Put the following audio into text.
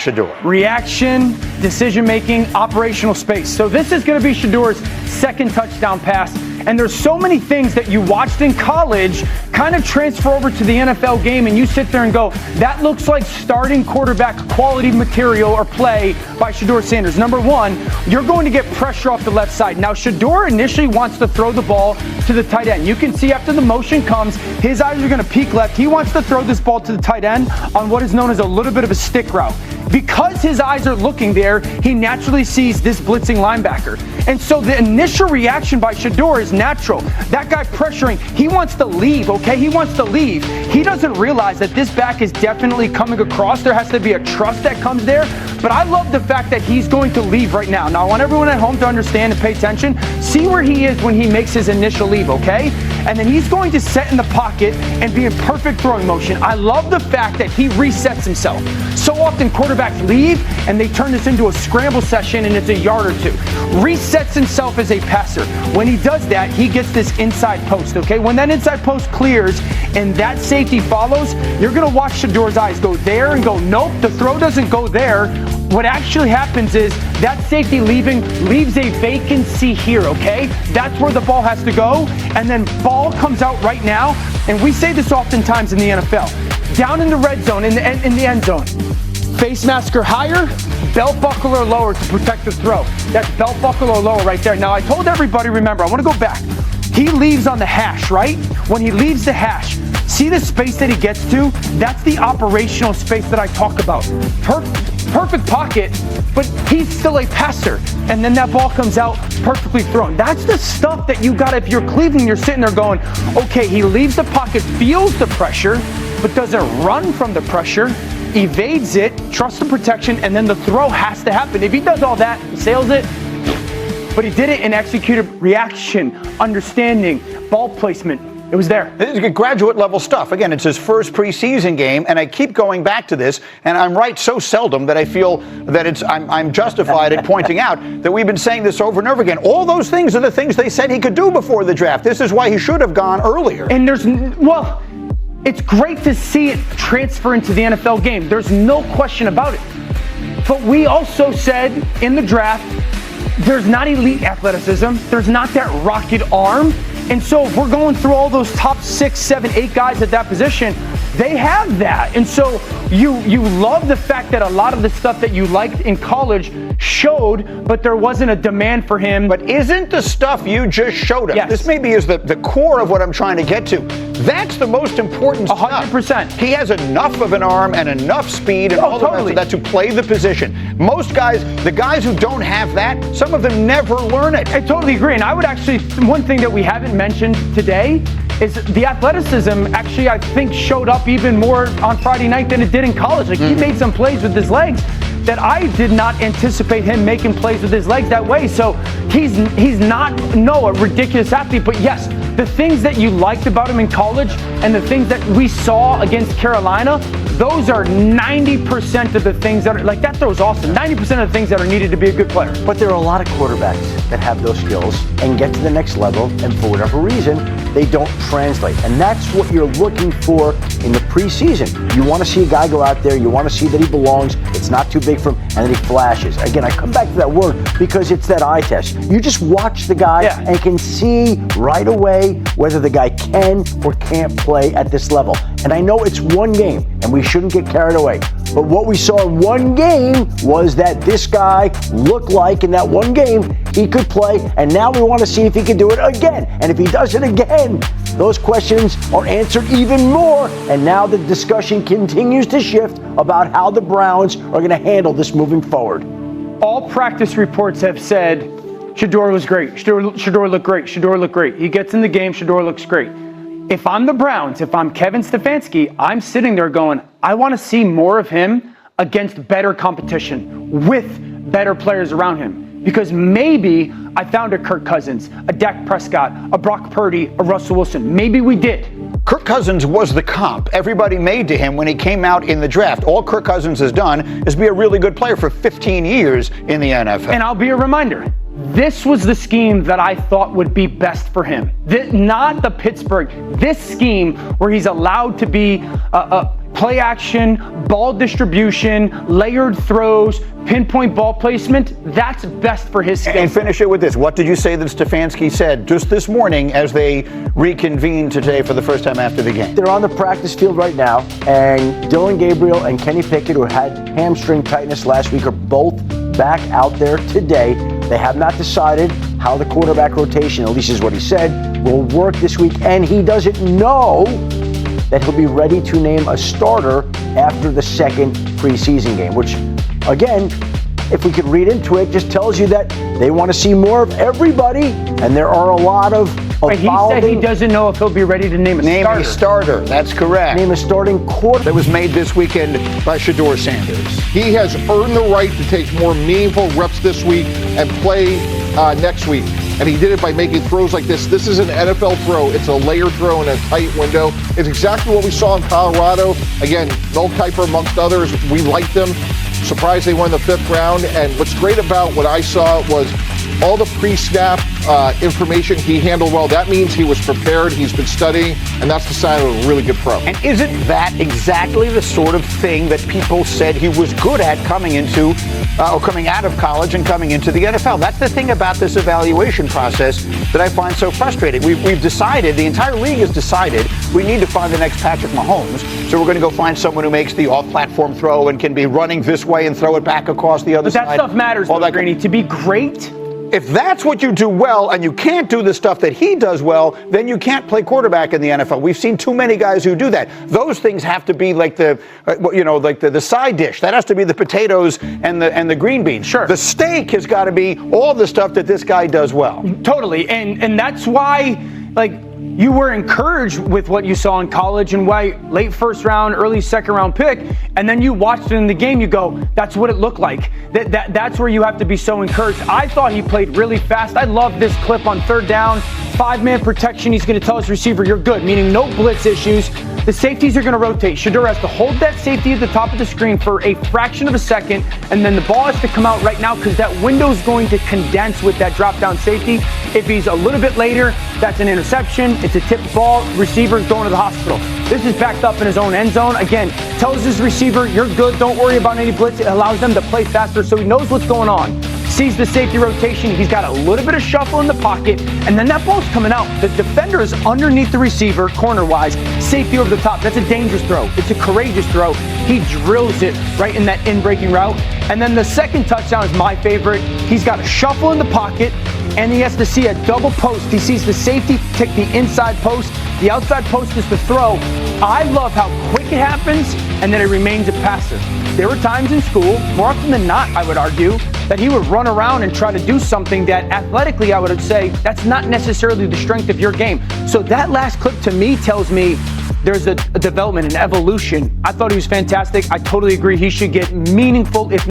Shedeur. Reaction, decision-making, operational space. So this is going to be Shedeur's second touchdown pass. And there's so many things that you watched in college kind of transfer over to the NFL game, and you sit there and go, that looks like starting quarterback quality material or play by Shedeur Sanders. Number one, you're going to get pressure off the left side. Now, Shedeur initially wants to throw the ball to the tight end. You can see after the motion comes, his eyes are going to peek left. He wants to throw this ball to the tight end on what is known as a little bit of a stick route. Because his eyes are looking there, he naturally sees this blitzing linebacker. And so the initial reaction by Shedeur is natural. That guy pressuring, he wants to leave, okay? He wants to leave. He doesn't realize that this back is definitely coming across. There has to be a trust that comes there. But I love the fact that he's going to leave right now. Now, I want everyone at home to understand and pay attention. See where he is when he makes his initial leave, okay? And then he's going to set in the pocket and be in perfect throwing motion. I love the fact that he resets himself. So often quarterbacks leave and they turn this into a scramble session and it's a yard or two. Resets himself as a passer. When he does that, he gets this inside post, okay? When that inside post clears and that safety follows, you're going to watch Shedeur's eyes go there and go, nope, the throw doesn't go there. What actually happens is that safety leaves a vacancy here, okay? That's where the ball has to go, and then ball comes out right now, and we say this oftentimes in the NFL. Down in the red zone, in the end zone, face masker higher, belt buckle or lower to protect the throw. That's belt buckle or lower right there. Now, I told everybody, remember, I want to go back. He leaves on the hash, right? When he leaves the hash, see the space that he gets to? That's the operational space that I talk about. Perfect pocket, but he's still a passer. And then that ball comes out perfectly thrown. That's the stuff that you got. If you're Cleveland, you're sitting there going, okay, he leaves the pocket, feels the pressure, but doesn't run from the pressure, evades it, trusts the protection, and then the throw has to happen. If he does all that, he sails it, but he did it and executed reaction, understanding, ball placement. It was there. This is graduate level stuff. Again, it's his first preseason game, and I keep going back to this, and I'm right so seldom that I feel that I'm justified at pointing out that we've been saying this over and over again. All those things are the things they said he could do before the draft. This is why he should have gone earlier. And it's great to see it transfer into the NFL game. There's no question about it. But we also said in the draft, there's not elite athleticism. There's not that rocket arm. And so if we're going through all those top 6, 7, 8 guys at that position, they have that. And so you love the fact that a lot of the stuff that you liked in college showed, but there wasn't a demand for him. But isn't the stuff you just showed us, yes. This maybe is the core of what I'm trying to get to. That's the most important stuff. 100%. He has enough of an arm and enough speed and all the rest of that to play the position. Most guys, the guys who don't have that, some of them never learn it. I totally agree. And I would actually, one thing that we haven't mentioned today is the athleticism actually, I think, showed up even more on Friday night than it did in college. Like, he made some plays with his legs that I did not anticipate him making plays with his legs that way. So he's not, a ridiculous athlete, but yes, the things that you liked about him in college and the things that we saw against Carolina, those are 90% of the things that are, like, that throw's awesome. 90% of the things that are needed to be a good player. But there are a lot of quarterbacks that have those skills and get to the next level, and for whatever reason, they don't translate. And that's what you're looking for in the preseason. You want to see a guy go out there, you want to see that he belongs, it's not too big for him, and then he flashes. Again, I come back to that word because it's that eye test. You just watch the guy and can see right away whether the guy can or can't play at this level. And I know it's one game, and we shouldn't get carried away. But what we saw in one game was that this guy looked like in that one game he could play, and now we want to see if he can do it again. And if he does it again, those questions are answered even more, and now the discussion continues to shift about how the Browns are going to handle this moving forward. All practice reports have said Shedeur was great. Shedeur looked great. Shedeur looked great. He gets in the game, Shedeur looks great. If I'm the Browns, if I'm Kevin Stefanski, I'm sitting there going, I want to see more of him against better competition with better players around him. Because maybe I found a Kirk Cousins, a Dak Prescott, a Brock Purdy, a Russell Wilson. Maybe we did. Kirk Cousins was the comp everybody made to him when he came out in the draft. All Kirk Cousins has done is be a really good player for 15 years in the NFL. And I'll be a reminder. This was the scheme that I thought would be best for him. Not the Pittsburgh. This scheme where he's allowed to be play action, ball distribution, layered throws, pinpoint ball placement, that's best for his skill. And finish it with this. What did you say that Stefanski said just this morning as they reconvened today for the first time after the game? They're on the practice field right now, and Dylan Gabriel and Kenny Pickett, who had hamstring tightness last week, are both back out there today. They have not decided how the quarterback rotation, at least is what he said, will work this week, and he doesn't know that he'll be ready to name a starter after the second preseason game, which, again, if we could read into it, just tells you that they want to see more of everybody, and there are a lot of But he said he doesn't know if he'll be ready to name a starter. That's correct. Name a starting quarterback. That was made this weekend by Shedeur Sanders. He has earned the right to take more meaningful reps this week and play next week. And he did it by making throws like this. This is an NFL throw. It's a layered throw in a tight window. It's exactly what we saw in Colorado. Again, Mel Kiper amongst others. We liked them. Surprised they won the 5th round. And what's great about what I saw was all the pre-snap information he handled well. That means he was prepared, he's been studying, and that's the sign of a really good pro. And isn't that exactly the sort of thing that people said he was good at coming into, or coming out of college and coming into the NFL? That's the thing about this evaluation process that I find so frustrating. We've decided, the entire league has decided, we need to find the next Patrick Mahomes. So we're going to go find someone who makes the off-platform throw and can be running this way and throw it back across the other side. But that stuff matters, though, Greeny. To be great, if that's what you do well and you can't do the stuff that he does well, then you can't play quarterback in the NFL. We've seen too many guys who do that. Those things have to be like the side dish. That has to be the potatoes and the green beans. Sure. The steak has got to be all the stuff that this guy does well. Totally. And that's why, you were encouraged with what you saw in college and why late first round, early second round pick, and then you watched it in the game, you go, that's what it looked like. That's where you have to be so encouraged. I thought he played really fast. I love this clip on 3rd down, 5-man protection. He's going to tell his receiver, you're good, meaning no blitz issues. The safeties are going to rotate. Shedeur has to hold that safety at the top of the screen for a fraction of a second, and then the ball has to come out right now because that window is going to condense with that drop down safety. If he's a little bit later, that's an interception. It's a tipped ball. Receiver's going to the hospital. This is backed up in his own end zone. Again, tells his receiver, you're good. Don't worry about any blitz. It allows them to play faster so he knows what's going on. Sees the safety rotation. He's got a little bit of shuffle in the pocket, and then that ball's coming out. The defender is underneath the receiver, corner-wise. Safety over the top. That's a dangerous throw. It's a courageous throw. He drills it right in that in-breaking route. And then the second touchdown is my favorite. He's got a shuffle in the pocket, and he has to see a double post. He sees the safety take the inside post. The outside post is the throw. I love how quick it happens, and then it remains a passive. There were times in school, more often than not, I would argue, that he would run around and try to do something that athletically I would say that's not necessarily the strength of your game. So that last clip to me tells me there's a development, an evolution. I thought he was fantastic. I totally agree he should get meaningful, if